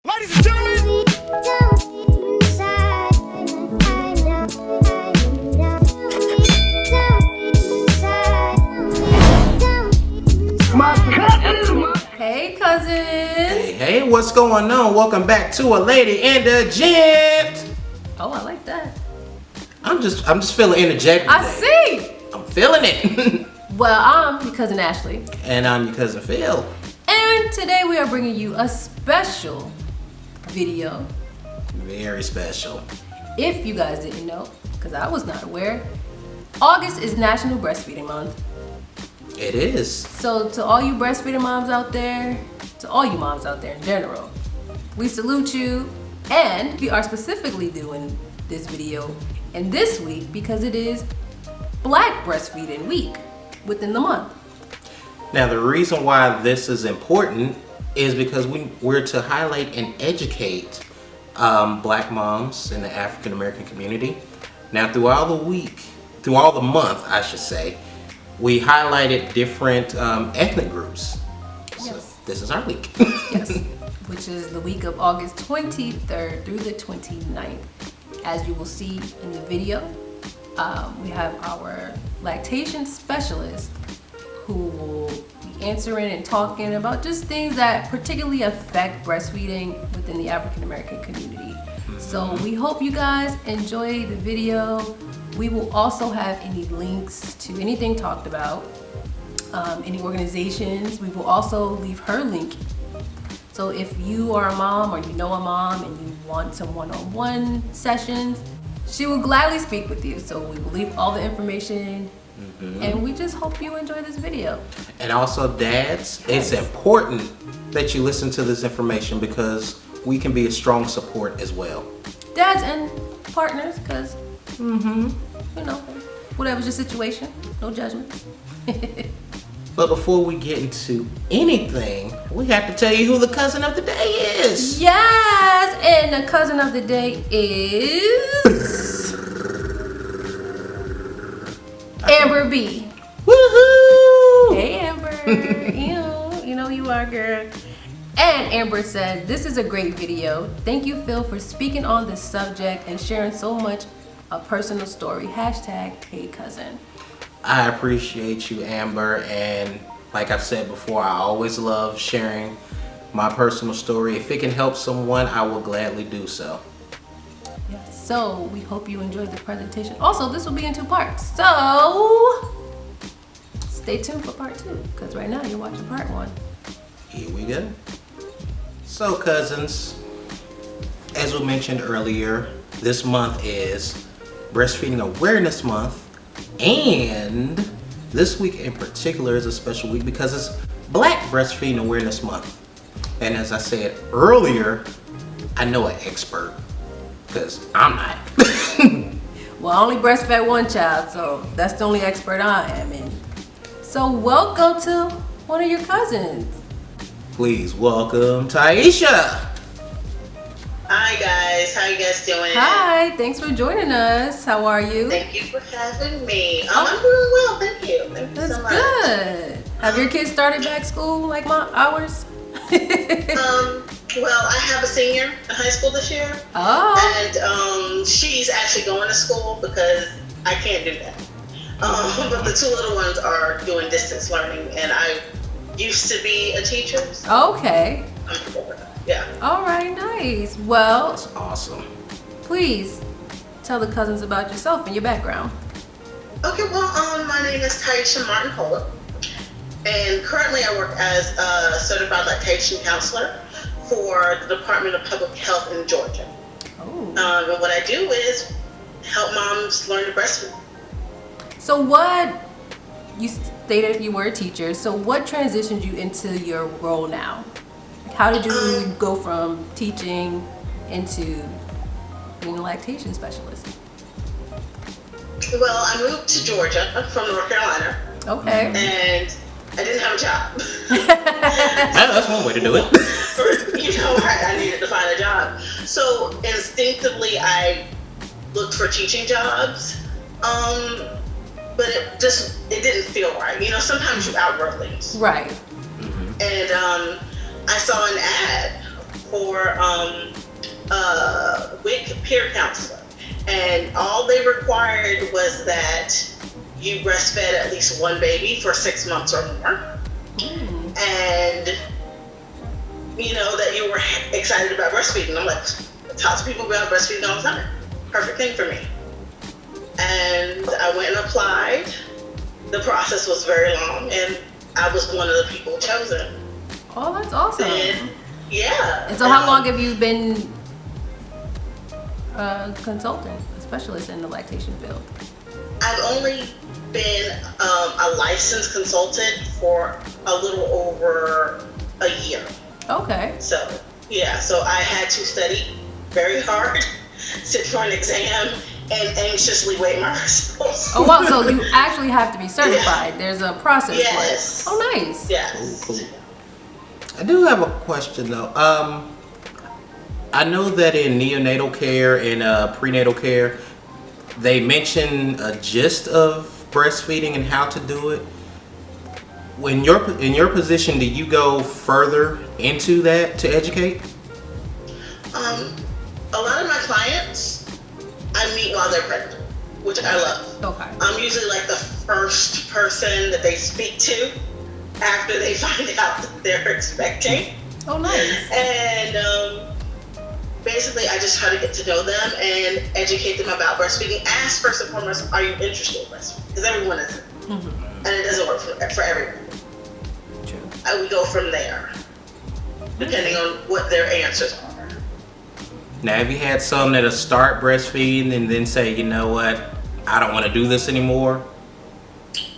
Ladies and gentlemen, my cousin. Hey, cousins. Hey, what's going on? Welcome back to A Lady and a Gent. Oh, I like that. I'm just feeling energetic I today. see. I'm feeling it. Well, I'm your cousin Ashley, And I'm your cousin Phil. and today we are bringing you a special video. Very special. If you guys didn't know, because I was not aware, August is National Breastfeeding Month. It is. So to all you breastfeeding moms out there, to all you moms out there in general, we salute you, and we are specifically doing this video in this week because it is Black Breastfeeding Week within the month. Now, the reason why this is important is because we're to highlight and educate Black moms in the African American community. Now, throughout the month, I should say, we highlighted different ethnic groups. So Yes. this is our week. Yes, which is the week of August 23rd through the 29th. As you will see in the video, we have our lactation specialist who will be answering and talking about just things that particularly affect breastfeeding within the African American community. So we hope you guys enjoy the video. We will also have any links to anything talked about, any organizations. We will also leave her link. So if you are a mom or you know a mom and you want some one-on-one sessions, she will gladly speak with you. So we will leave all the information, and we just hope you enjoy this video. And also, dads, it's important that you listen to this information because we can be a strong support as well. Dads and partners, because, you know, whatever's your situation, no judgment. But before we get into anything, we have to tell you who the cousin of the day is. Yes, and the cousin of the day is Amber B. Woohoo! Hey Amber, you know you are, girl. And Amber said, "This is a great video. Thank you, Phil, for speaking on this subject and sharing so much a personal story. Hashtag hey cousin." I appreciate you, Amber, and like I've said before, I always love sharing my personal story. If it can help someone, I will gladly do so. Yes. So we hope you enjoyed the presentation. Also, this will be in 2 parts. So stay tuned for part 2, because right now you're watching part 1. Here we go. So, cousins, as we mentioned earlier, this month is Breastfeeding Awareness Month, and this week in particular is a special week because it's Black Breastfeeding Awareness Month. And as I said earlier, I know an expert, because I'm not. Well, I only breastfed one child, so that's the only expert I am in. So welcome to one of your cousins. Please welcome Tiesha. Hi guys, how you guys doing? Hi, thanks for joining us. How are you? Thank you for having me. I'm doing well, thank you. Thank you That's so much. good. Have your kids started back school like ours? Well, I have a senior in high school this year, Oh, and she's actually going to school because I can't do that. But the 2 little ones are doing distance learning, and I used to be a teacher. So okay. I'm cool with that. Yeah. All right, nice. Well, That's awesome. please tell the cousins about yourself and your background. Okay, well, my name is Tiesha Martin-Holub, and currently I work as a certified lactation counselor for the Department of Public Health in Georgia. Oh. And what I do is help moms learn to breastfeed. So you stated you were a teacher, so what transitioned you into your role now? How did you go from teaching into being a lactation specialist? Well, I moved to Georgia from North Carolina, Okay. and I didn't have a job. That's one way to do it. I needed to find a job. So instinctively, I looked for teaching jobs. But it didn't feel right. Sometimes you outgrow things. Right. And I saw an ad for WIC peer counselor, and all they required was that you breastfed at least one baby for 6 months or more, and that you were excited about breastfeeding. I'm like, I talk to people about breastfeeding all the time. Perfect thing for me. And I went and applied. The process was very long, and I was one of the people chosen. Oh, that's awesome. And, yeah. And so how long have you been a consultant, a specialist in the lactation field? I've only been a licensed consultant for a little over a year. Okay. So I had to study very hard, sit for an exam, and anxiously wait my results. Oh, wow, so you actually have to be certified. Yeah. There's a process yes. for it. Oh, nice. Yes. Cool. I do have a question, though. I know that in neonatal care and prenatal care, they mention a gist of breastfeeding and how to do it. In your position, do you go further into that to educate? A lot of my clients I meet while they're pregnant, which I love. Okay. I'm usually like the first person that they speak to after they find out that they're expecting. Oh, nice. And basically, I just try to get to know them and educate them about breastfeeding. Ask first and foremost, are you interested in breastfeeding? Because everyone isn't. And it doesn't work for everyone. True. We go from there, depending on what their answers are. Now, have you had some that'll start breastfeeding and then say, you know what, I don't want to do this anymore?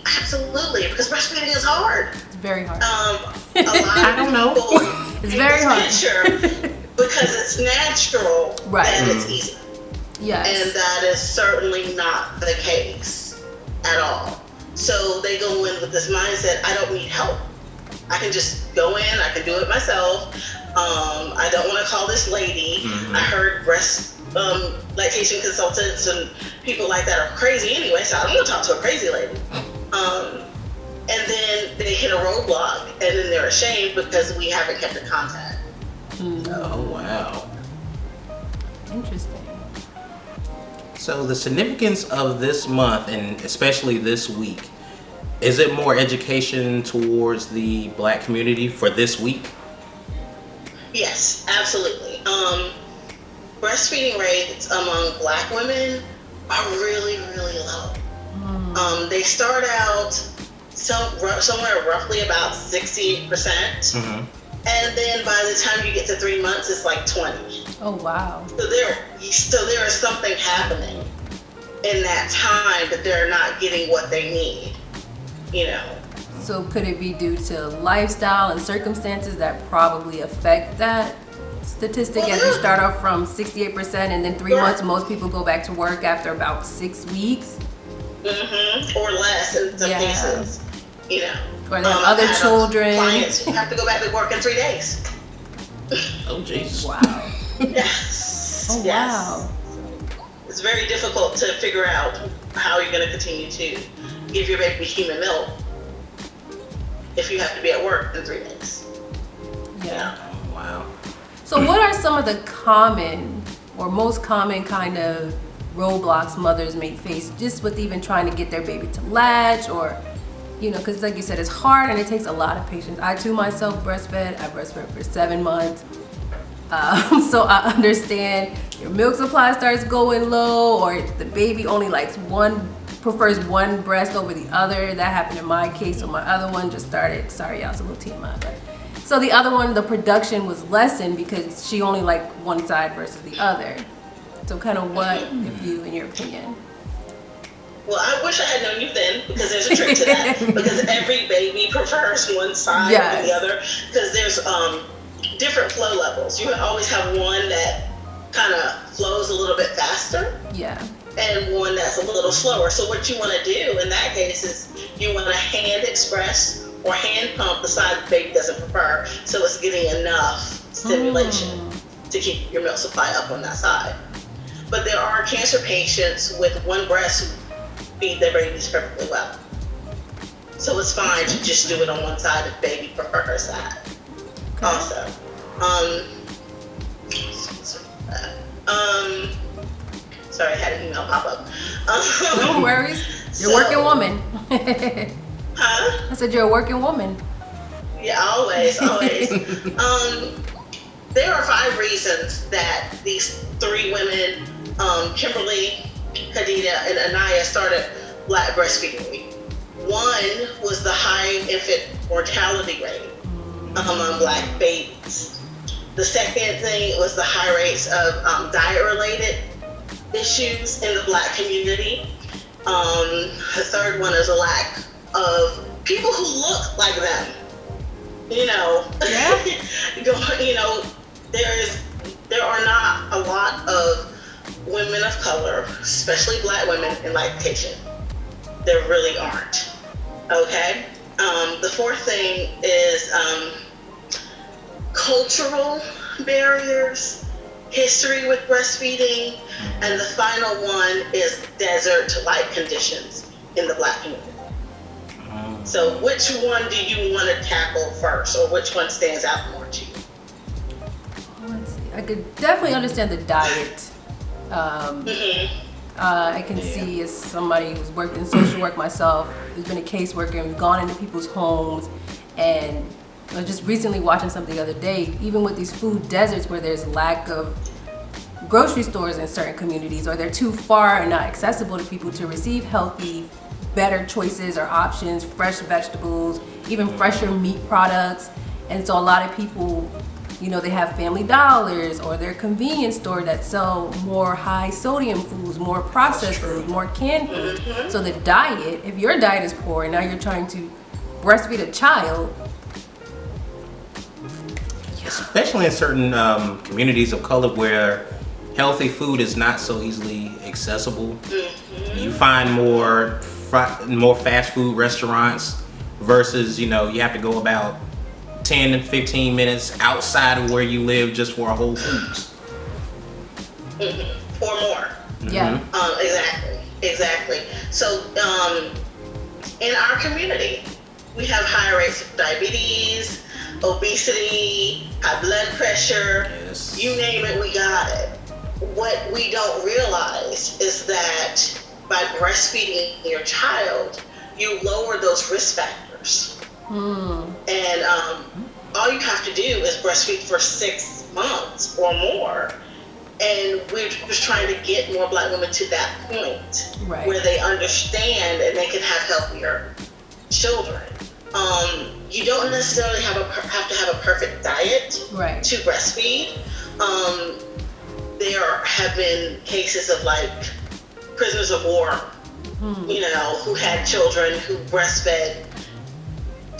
Absolutely, because breastfeeding is hard. It's very hard. A lot I don't know. It's very hard. Because it's natural, right. And it's easy. Yes. And that is certainly not the case at all. So they go in with this mindset, I don't need help. I can just go in, I can do it myself. I don't want to call this lady. I heard lactation consultants and people like that are crazy anyway, so I don't want to talk to a crazy lady. And then they hit a roadblock, and then they're ashamed because we haven't kept in contact. Oh, wow. Interesting. So the significance of this month, and especially this week, is it more education towards the Black community for this week? Yes, absolutely. Breastfeeding rates among Black women are really, really low. They start out somewhere roughly about 60%. And then by the time you get to 3 months, it's like 20. Oh, wow. So there is something happening in that time that they're not getting what they need, So could it be due to lifestyle and circumstances that probably affect that statistic as you start off from 68% and then 3 months, most people go back to work after about 6 weeks? Or less in some cases, Or they have other children. Clients have to go back to work in 3 days. Oh, Jesus. Wow. Yes. Oh, yes. wow. It's very difficult to figure out how you're going to continue to give your baby human milk if you have to be at work in 3 days. Yeah. Wow. So what are some of the common or most common kind of roadblocks mothers may face just with even trying to get their baby to latch, or because like you said, it's hard and it takes a lot of patience. I too myself breastfed. I breastfed for 7 months. So I understand your milk supply starts going low, or the baby only prefers one breast over the other. That happened in my case. So my other one just started, sorry y'all, it's a little TMI, but so the other one, the production was lessened because she only liked one side versus the other. So kind of what, if you, in your opinion? Well, I wish I had known you then, because there's a trick to that. Because every baby prefers one side over the other. Because there's different flow levels. You always have one that kind of flows a little bit faster. Yeah. And one that's a little slower. So what you want to do in that case is you want to hand express or hand pump the side the baby doesn't prefer, so it's getting enough stimulation to keep your milk supply up on that side. But there are cancer patients with one breast who feed their babies perfectly well. So it's fine to just do it on one side if baby prefers that. Also, Sorry, I had an email pop up. No worries. You're a working woman. Huh? I said you're a working woman. Yeah, always, always. There are 5 reasons that these 3 women, Kimberly, Khadija, and Anaya, started Black Breastfeeding Week. One was the high infant mortality rate among Black babies. The second thing was the high rates of diet-related issues in the Black community. The third one is a lack of people who look like them. You know, Yeah. you know, there are not a lot of women of color, especially Black women, in lactation. There really aren't. Okay. The fourth thing is cultural barriers, history with breastfeeding, and the final one is desert-like conditions in the Black community. So which one do you want to tackle first, or which one stands out more to you? Let's see. I could definitely understand the diet. I can see, as somebody who's worked in social work myself, who's been a caseworker and gone into people's homes, and I was just recently watching something the other day, even with these food deserts where there's lack of grocery stores in certain communities, or they're too far and not accessible to people to receive healthy, better choices or options, fresh vegetables, even fresher meat products. And so a lot of people, you know, they have Family Dollars or their convenience store that sell more high sodium foods, more processed food, more canned food. So the diet, if your diet is poor and now you're trying to breastfeed a child, Especially in certain communities of color where healthy food is not so easily accessible. You find more fast food restaurants versus, you know, you have to go about 10 to 15 minutes outside of where you live just for a Whole Foods. Or more. yeah. Exactly. So in our community, we have high rates of diabetes, obesity, high blood pressure, Yes. you name it, we got it. What we don't realize is that by breastfeeding your child, you lower those risk factors. And all you have to do is breastfeed for 6 months or more. And we're just trying to get more Black women to that point, Right. where they understand and they can have healthier children. You don't necessarily have to have a perfect diet Right. to breastfeed. There have been cases of like prisoners of war, you know, who had children who breastfed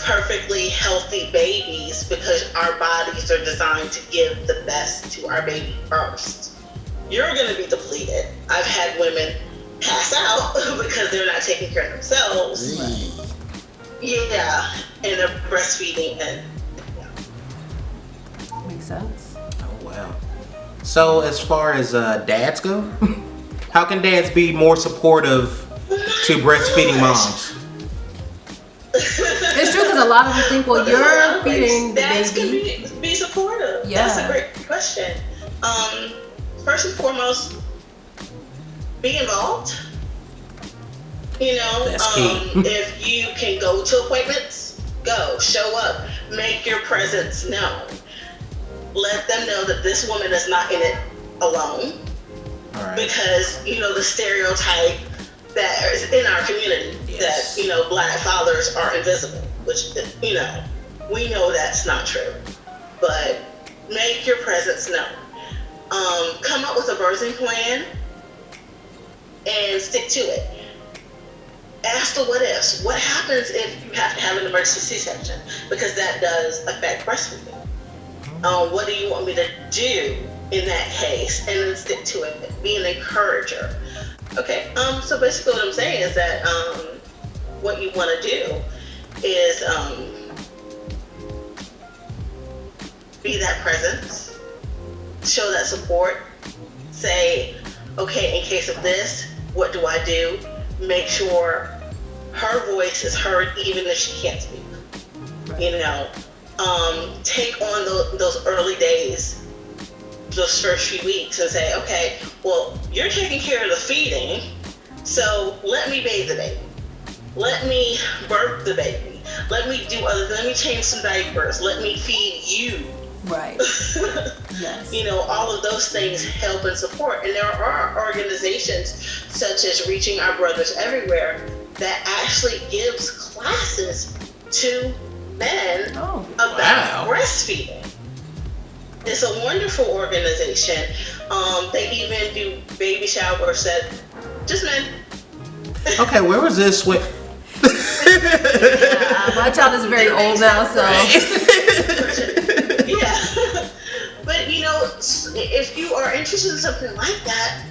perfectly healthy babies because our bodies are designed to give the best to our baby first. You're going to be depleted. I've had women pass out because they're not taking care of themselves. Yeah, and they're breastfeeding, and Makes sense. Oh, wow. So as far as dads go, how can dads be more supportive to breastfeeding moms? It's true, because a lot of them think, well, you're feeding the dads baby. can be supportive. Yeah. That's a great question. First and foremost, be involved. You know, That's key. if you can go to appointments, go, show up, make your presence known. Let them know that this woman is not in it alone. All right. Because, you know, the stereotype that is in our community, Yes. that, you know, Black fathers are invisible, which, you know, we know that's not true. But make your presence known. Come up with a birthing plan and stick to it. Ask the what ifs. What happens if you have to have an emergency C-section? Because that does affect breastfeeding. What do you want me to do in that case? And then stick to it. Be an encourager. Okay, so basically what I'm saying is that what you want to do is be that presence, show that support, say, okay, in case of this, what do I do? Make sure her voice is heard even if she can't speak. You know, take on those early days those first few weeks and say, okay, well, you're taking care of the feeding, so let me bathe the baby. Let me birth the baby. Let me change some diapers. Let me feed you. Right. Yes. You know, all of those things help and support. And there are organizations such as Reaching Our Brothers Everywhere that actually gives classes to men about breastfeeding. It's a wonderful organization. They even do baby showers that just men. Okay, where was this when? My child is very old now, so. Yeah. But you know, if you are interested in something like that,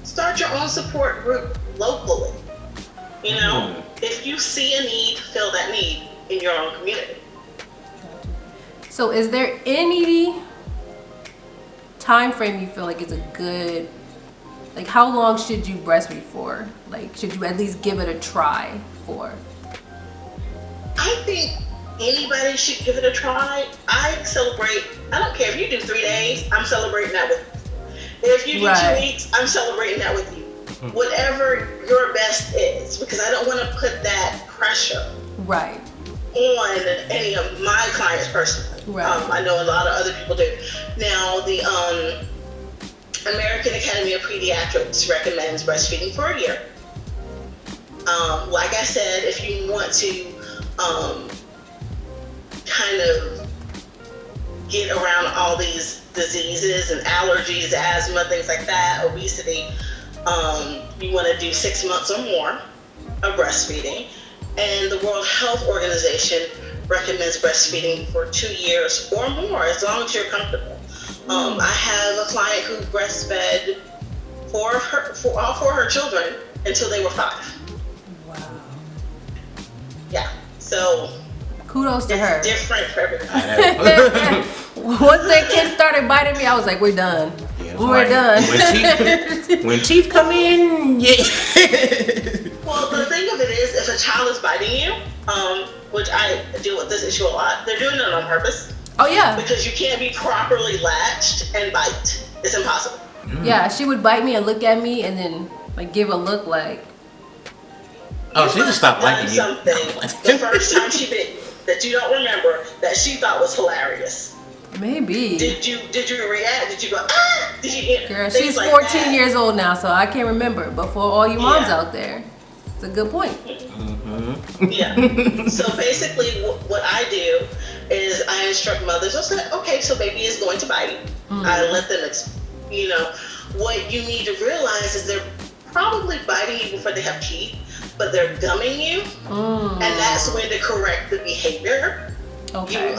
start your own support group locally. You know, if you see a need, fill that need in your own community. So is there any time frame you feel like is a good, like how long should you breastfeed for? Like should you at least give it a try for? I think anybody should give it a try. I don't care if you do 3 days, I'm celebrating that with you. If you do 2 weeks, I'm celebrating that with you. Whatever your best is, because I don't want to put that pressure on any of my clients personally. I know a lot of other people do. Now, the American Academy of Pediatrics recommends breastfeeding for a year. Like I said, if you want to kind of get around all these diseases and allergies, asthma, things like that, obesity, you want to do 6 months or more of breastfeeding. And the World Health Organization recommends breastfeeding for 2 years or more, as long as you're comfortable. I have a client who breastfed for all 4 of her children until they were 5. Wow. Yeah. So kudos to her. Different for everybody. Once that kid started biting me, I was like, we're done. Yeah, we're done. When teeth come in, yeah. Well, the thing of it is, if a child is biting you, which I deal with this issue a lot, they're doing it on purpose. Oh yeah. Because you can't be properly latched and bite. It's impossible. Yeah, she would bite me and look at me and then like give a look like. Oh, she just stopped liking you. Something the first time she bit you that you don't remember that she thought was hilarious. Maybe. Did you react? Did you go ah? Did you? Girl, she's 14 years old now, so I can't remember. But for all you moms out there, it's a good point. Yeah. So basically, what I do is I instruct mothers. I say, okay, so baby is going to bite. I let them, what you need to realize is they're probably biting you before they have teeth, but they're gumming you, and that's when to correct the behavior. Okay. You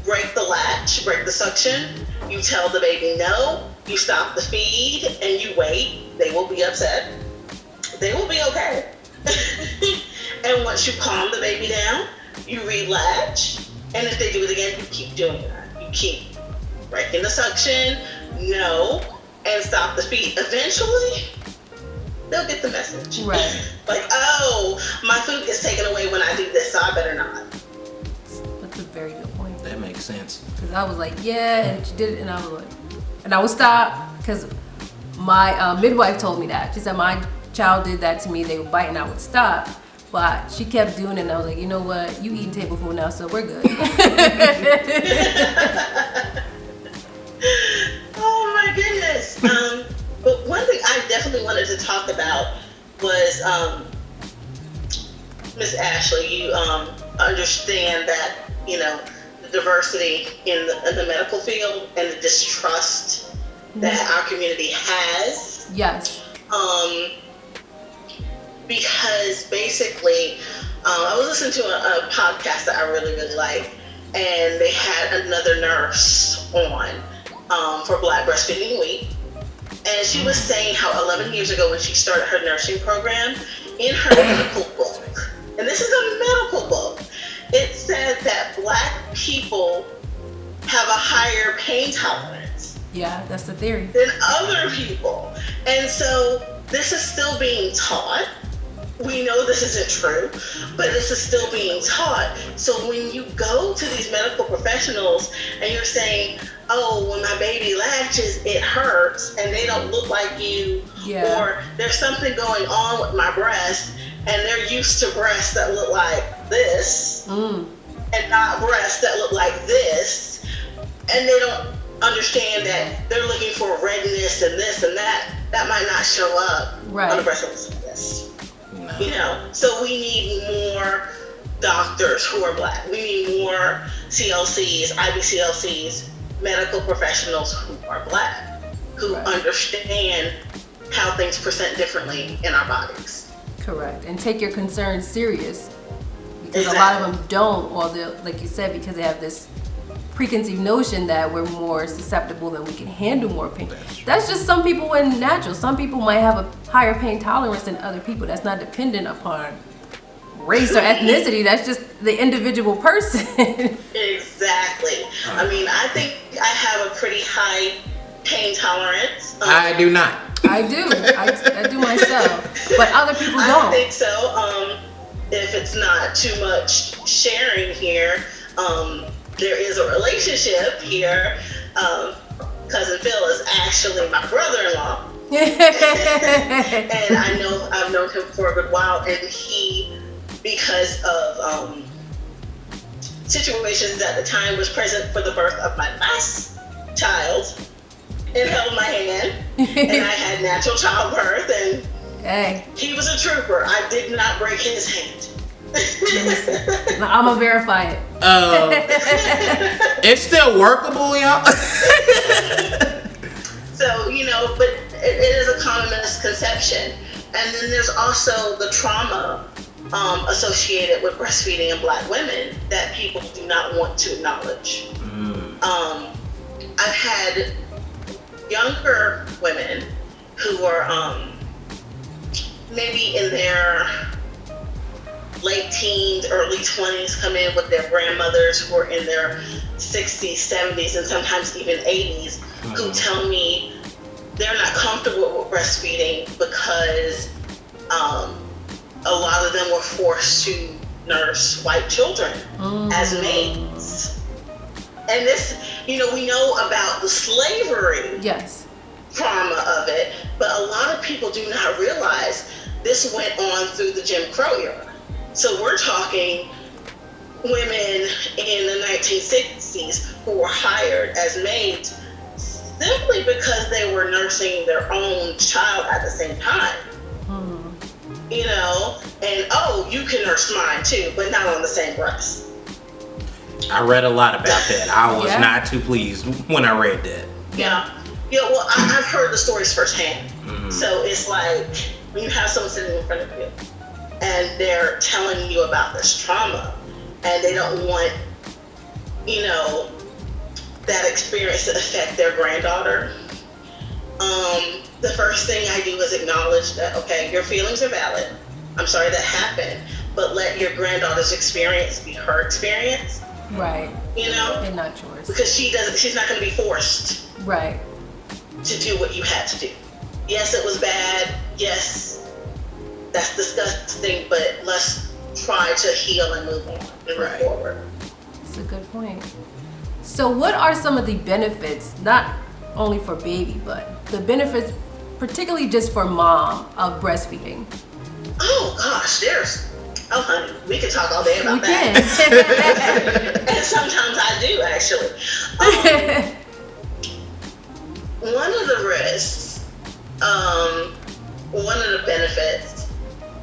break the latch, break the suction. You tell the baby no. You stop the feed, and you wait. They will be upset. They will be okay. And once you calm the baby down, you relatch. And if they do it again, you keep doing that. You keep breaking the suction, no, and stop the feed. Eventually, they'll get the message. Right. Like, oh, my food is taken away when I do this, so I better not. That's a very good point. That makes sense. Because I was like, yeah, and she did it, and I was like, and I would stop because my midwife told me that. She said my child did that to me. They would bite, and I would stop. But she kept doing it, and I was like, you know what? You eating table food now, so we're good. Oh my goodness. But one thing I definitely wanted to talk about was, Miss Ashley, you understand that, the diversity in the medical field and the distrust that our community has. Yes. Because basically, I was listening to a podcast that I really, really like, and they had another nurse on for Black Breastfeeding Week, and she was saying how 11 years ago when she started her nursing program, in her medical book, and this is a medical book, it said that Black people have a higher pain tolerance. Yeah, that's the theory. Than other people. And so this is still being taught. we know this isn't true, but this is still being taught. So when you go to these medical professionals and you're saying, oh, when my baby latches, it hurts and they don't look like you, or there's something going on with my breast and they're used to breasts that look like this and not breasts that look like this, and they don't understand that they're looking for redness and this and that might not show up on the breast list. You know, so we need more doctors who are Black. We need more CLCs, IBCLCs, medical professionals who are Black, who understand how things present differently in our bodies. Correct. And take your concerns serious, because a lot of them don't, or like you said, because they have this preconceived notion that we're more susceptible and we can handle more pain. That's just some people when natural. Some people might have a higher pain tolerance than other people. That's not dependent upon race or ethnicity. That's just the individual person. Exactly. I mean, I think I have a pretty high pain tolerance. I do not. I do. I do myself, but other people don't. I think so. If it's not too much sharing here, there is a relationship here. Cousin Phil is actually my brother-in-law. And I've known him for a good while, and he, because of situations at the time, was present for the birth of my last child and held my hand. And I had natural childbirth, and he was a trooper. I did not break his hand. I'm gonna verify it. It's still workable, y'all. So, you know, but it is a common misconception. And then there's also the trauma associated with breastfeeding in Black women that people do not want to acknowledge. I've had younger women who are maybe in their late teens, early 20s come in with their grandmothers who are in their 60s, 70s, and sometimes even 80s, who tell me they're not comfortable with breastfeeding because a lot of them were forced to nurse white children as maids. And this, you know, we know about the slavery trauma of it, but a lot of people do not realize this went on through the Jim Crow era. So we're talking women in the 1960s who were hired as maids simply because they were nursing their own child at the same time. You know, and you can nurse mine too, but not on the same breast. I read a lot about that. I was not too pleased when I read that. Yeah, well, I've heard the stories firsthand. So it's like when you have someone sitting in front of you and they're telling you about this trauma, and they don't want, you know, that experience to affect their granddaughter. The first thing I do is acknowledge that, okay, your feelings are valid. I'm sorry that happened, but let your granddaughter's experience be her experience. Right. You know? And not yours. Because she's not going to be forced. Right. To do what you had to do. Yes, it was bad. Yes, that's disgusting, but let's try to heal and move on and move forward. That's a good point. So what are some of the benefits, not only for baby, but the benefits particularly just for mom of breastfeeding? Oh gosh, honey, we can talk all day about that. And sometimes I do, actually. One of the risks, one of the benefits,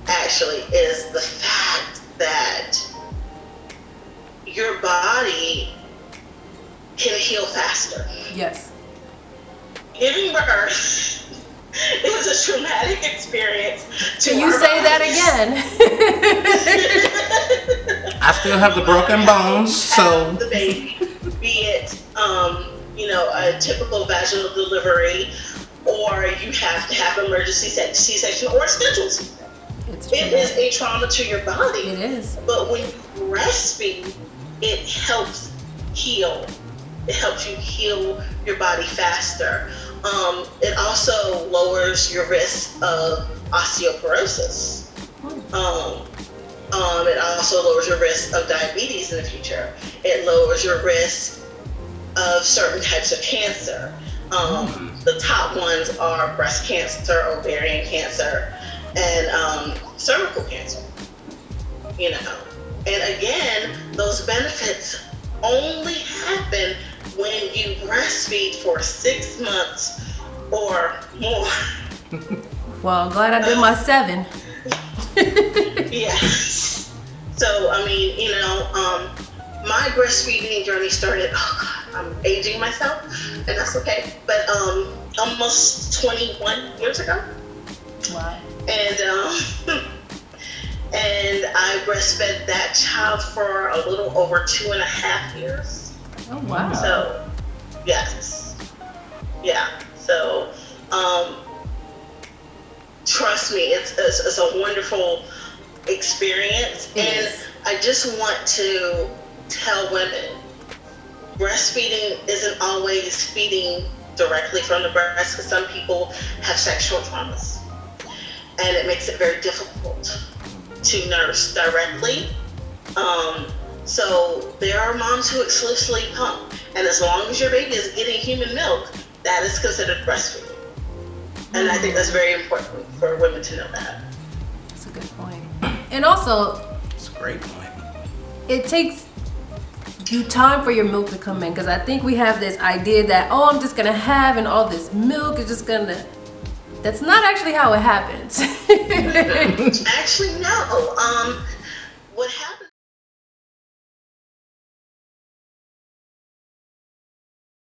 actually, is the fact that your body can heal faster. Yes. Giving birth is a traumatic experience. Can you say that again? I still have the broken bones, so the baby, be it you know, a typical vaginal delivery, or you have to have emergency C-section or a scheduled C-section. It is a trauma to your body. It is. But when you breastfeed, it helps heal. It helps you heal your body faster. It also lowers your risk of osteoporosis. It also lowers your risk of diabetes in the future. It lowers your risk of certain types of cancer. The top ones are breast cancer, ovarian cancer, and cervical cancer. You know, and again, those benefits only happen when you breastfeed for 6 months or more. Well, I'm glad I did my 7. Yes. So, I mean, you know, my breastfeeding journey started, oh God, I'm aging myself, and that's okay, but almost 21 years ago. Wow. And and I breastfed that child for a little over 2.5 years. Oh, wow. So, yes. Yeah. So, trust me, it's a wonderful experience. And I just want to tell women, breastfeeding isn't always feeding directly from the breast, because some people have sexual traumas. And it makes it very difficult to nurse directly. So there are moms who exclusively pump, and as long as your baby is getting human milk, that is considered breastfeeding. And I think that's very important for women to know that. That's a good point. And also, It's a great point. it takes you time for your milk to come in, because I think we have this idea that, oh, I'm just gonna have, and all this milk is just gonna. That's not actually how it happens. Actually, no. What happens